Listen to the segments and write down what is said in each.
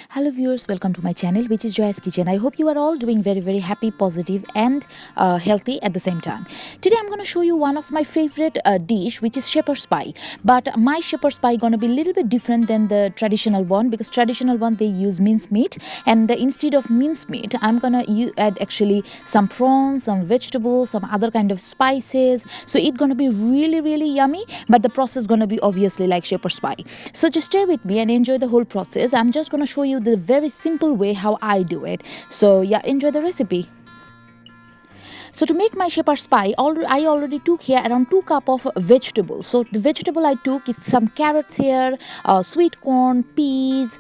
Hello viewers, welcome to my channel, which is Joya's Kitchen. I hope you are all doing very happy, positive and healthy at the same time. Today I'm going to show you one of my favorite dish, which is shepherd's pie. But my shepherd's pie going to be a little bit different than the traditional one, because traditional one they use minced meat, and instead of minced meat I'm going to add actually some prawns, some vegetables, some other kind of spices. So it's going to be really yummy, but the process going to be obviously like shepherd's pie. So just stay with me and enjoy the whole process. I'm just going to show you the very simple way how I do it. So yeah, enjoy the recipe. So to make my shepherd's pie, I already took here around 2 cups of vegetables. So the vegetable I took is some carrots here, sweet corn, peas,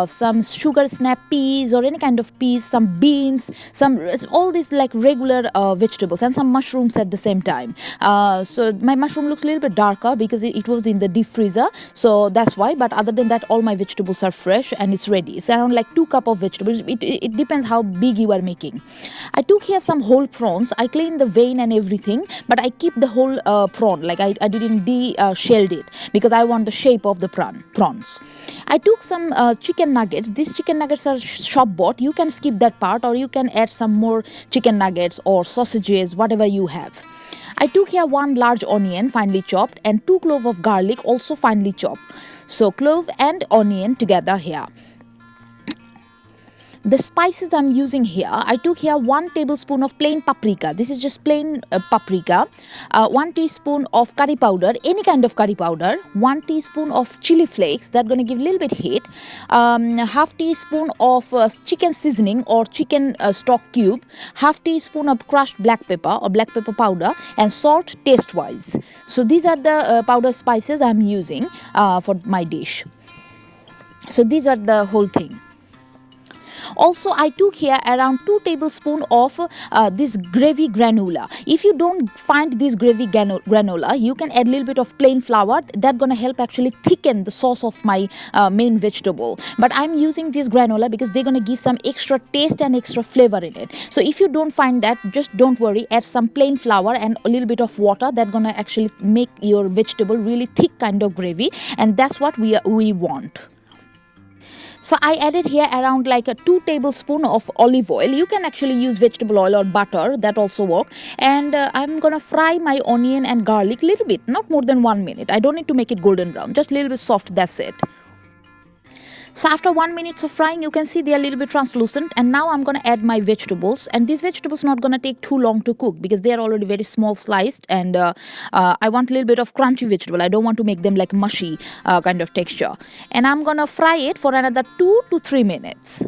some sugar snap peas or any kind of peas, some beans, all these like regular vegetables, and some mushrooms at the same time. So my mushroom looks a little bit darker because it was in the deep freezer. So that's why. But other than that, all my vegetables are fresh and it's ready. It's around like 2 cups of vegetables. It depends how big you are making. I took here some whole prawns. I clean the vein and everything, but I keep the whole prawn, like I didn't shelled it because I want the shape of the prawns. I took some chicken nuggets. These chicken nuggets are shop bought. You can skip that part, or you can add some more chicken nuggets or sausages, whatever you have. I took here 1 large onion finely chopped and 2 cloves of garlic also finely chopped. So clove and onion together here. The spices I'm using here, I took here 1 tablespoon of plain paprika. This is just plain paprika. 1 teaspoon of curry powder, any kind of curry powder. 1 teaspoon of chili flakes, that's going to give a little bit heat. Half teaspoon of chicken seasoning or chicken stock cube. Half teaspoon of crushed black pepper or black pepper powder, and salt taste wise. So these are the powder spices I'm using for my dish. So these are the whole thing. Also, I took here around 2 tablespoons of this gravy granola. If you don't find this gravy granola, you can add a little bit of plain flour. That's going to help actually thicken the sauce of my main vegetable. But I'm using this granola because they're going to give some extra taste and extra flavor in it. So if you don't find that, just don't worry. Add some plain flour and a little bit of water. That's going to actually make your vegetable really thick kind of gravy. And that's what we want. So I added here around like a 2 tablespoons of olive oil. You can actually use vegetable oil or butter, that also work. And I'm gonna fry my onion and garlic a little bit, not more than 1 minute. I don't need to make it golden brown, just a little bit soft, that's it. So after 1 minute of frying, you can see they are a little bit translucent, and now I'm going to add my vegetables. And these vegetables not going to take too long to cook because they are already very small sliced, and I want a little bit of crunchy vegetable. I don't want to make them like mushy kind of texture. And I'm going to fry it for another 2 to 3 minutes.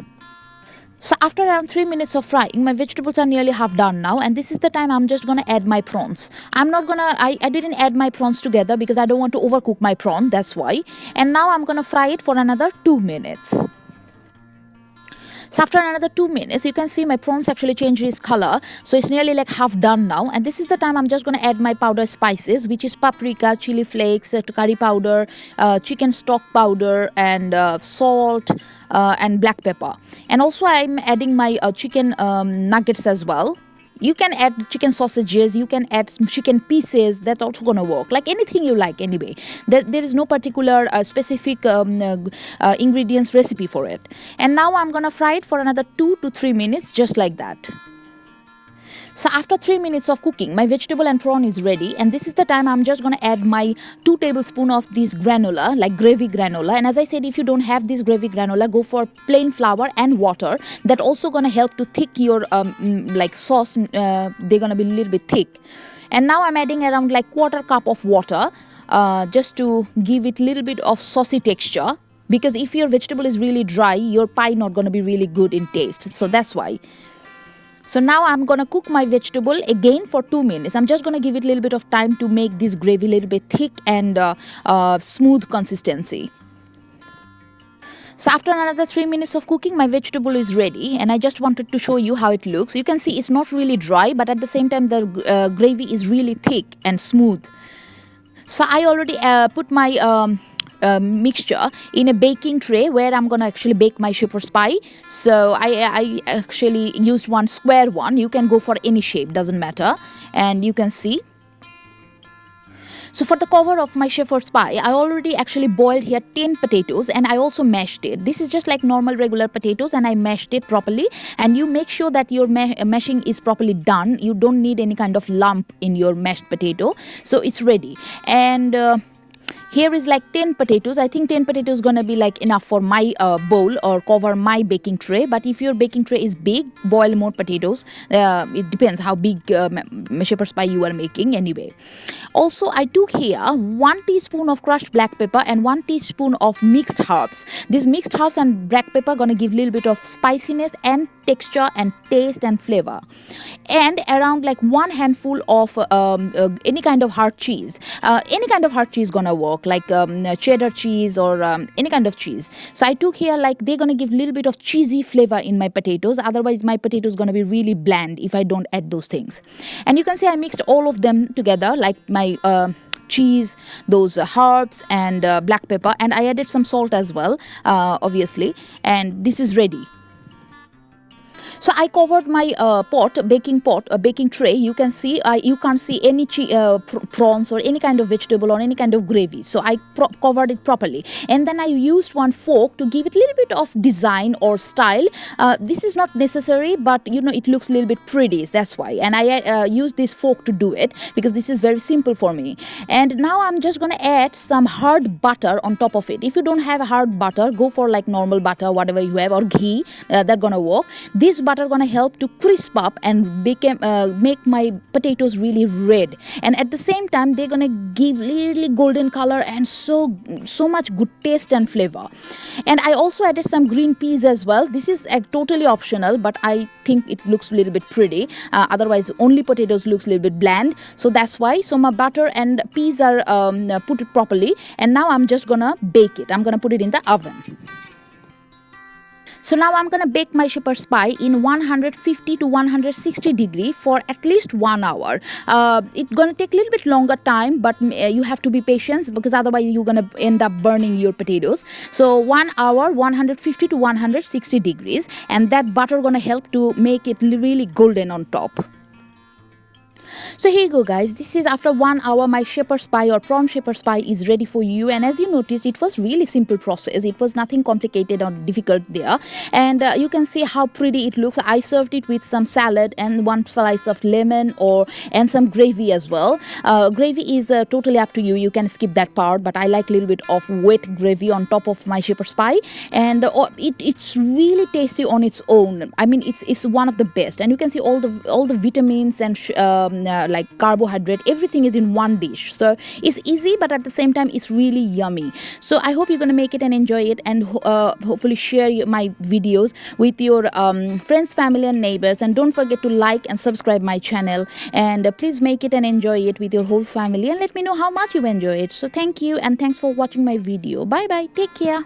So after around 3 minutes of frying, my vegetables are nearly half done now, and this is the time I'm just going to add my prawns. I didn't add my prawns together because I don't want to overcook my prawn, that's why. And now I'm going to fry it for another 2 minutes. So after another 2 minutes, you can see my prawns actually changed its color. So it's nearly like half done now. And this is the time I'm just going to add my powder spices, which is paprika, chili flakes, curry powder, chicken stock powder, and salt and black pepper. And also I'm adding my chicken nuggets as well. You can add chicken sausages, you can add some chicken pieces, that's also going to work. Like anything you like anyway. There is no particular specific ingredients recipe for it. And now I'm going to fry it for another 2 to 3 minutes, just like that. So after 3 minutes of cooking, my vegetable and prawn is ready, and this is the time I'm just going to add my 2 tablespoons of this granola, like gravy granola. And as I said, if you don't have this gravy granola, go for plain flour and water. That also going to help to thick your like sauce. They're going to be a little bit thick. And now I'm adding around like 1/4 cup of water just to give it a little bit of saucy texture. Because if your vegetable is really dry, your pie not going to be really good in taste. So that's why. So now I'm going to cook my vegetable again for 2 minutes. I'm just going to give it a little bit of time to make this gravy a little bit thick and smooth consistency. So after another 3 minutes of cooking, my vegetable is ready, and I just wanted to show you how it looks. You can see it's not really dry, but at the same time the gravy is really thick and smooth. So I already put my mixture in a baking tray where I'm gonna actually bake my shepherd's pie. So I actually used 1 square one. You can go for any shape, doesn't matter. And you can see. So for the cover of my shepherd's pie, I already actually boiled here 10 potatoes and I also mashed it. This is just like normal regular potatoes and I mashed it properly. And you make sure that your mashing is properly done. You don't need any kind of lump in your mashed potato. So it's ready. And here is like 10 potatoes. I think 10 potatoes gonna be like enough for my bowl or cover my baking tray. But if your baking tray is big, boil more potatoes. It depends how big shepherd's pie you are making anyway. Also, I took here 1 teaspoon of crushed black pepper and 1 teaspoon of mixed herbs. These mixed herbs and black pepper gonna give a little bit of spiciness and texture and taste and flavor. And around like 1 handful of any kind of hard cheese. Any kind of hard cheese gonna work, like cheddar cheese or any kind of cheese. So I took here like they're gonna give a little bit of cheesy flavor in my potatoes. Otherwise my potatoes gonna be really bland if I don't add those things. And you can see I mixed all of them together, like my cheese, those herbs and black pepper, and I added some salt as well, obviously, and this is ready. So I covered my baking tray. You can see, you can't see any prawns or any kind of vegetable or any kind of gravy. So I covered it properly. And then I used one fork to give it a little bit of design or style. This is not necessary, but you know, it looks a little bit pretty. That's why. And I used this fork to do it because this is very simple for me. And now I'm just going to add some hard butter on top of it. If you don't have hard butter, go for like normal butter, whatever you have, or ghee. That's going to work. This butter gonna help to crisp up and make my potatoes really red, and at the same time they're gonna give really golden color and so much good taste and flavor. And I also added some green peas as well. This is totally optional, but I think it looks a little bit pretty. Otherwise only potatoes looks a little bit bland, so that's why. So my butter and peas are put it properly, and now I'm just gonna bake it. I'm gonna put it in the oven. So now I'm gonna bake my shepherd's pie in 150 to 160 degree for at least 1 hour. It's gonna take a little bit longer time, but you have to be patient because otherwise you're gonna end up burning your potatoes. So 1 hour, 150 to 160 degrees, and that butter gonna help to make it really golden on top. So here you go guys, this is after 1 hour my shepherd's pie or prawn shepherd's pie is ready for you. And as you noticed, it was really simple process. It was nothing complicated or difficult there. And you can see how pretty it looks. I served it with some salad and 1 slice of lemon and some gravy as well. Gravy is totally up to you. You can skip that part, but I like a little bit of wet gravy on top of my shepherd's pie. And it's really tasty on its own. I mean, it's one of the best. And you can see all the vitamins and like carbohydrate, everything is in one dish. So it's easy, but at the same time it's really yummy. So I hope you're gonna make it and enjoy it, and hopefully share my videos with your friends, family and neighbors. And don't forget to like and subscribe my channel, and please make it and enjoy it with your whole family, and let me know how much you enjoy it. So thank you, and thanks for watching my video. Bye bye, take care.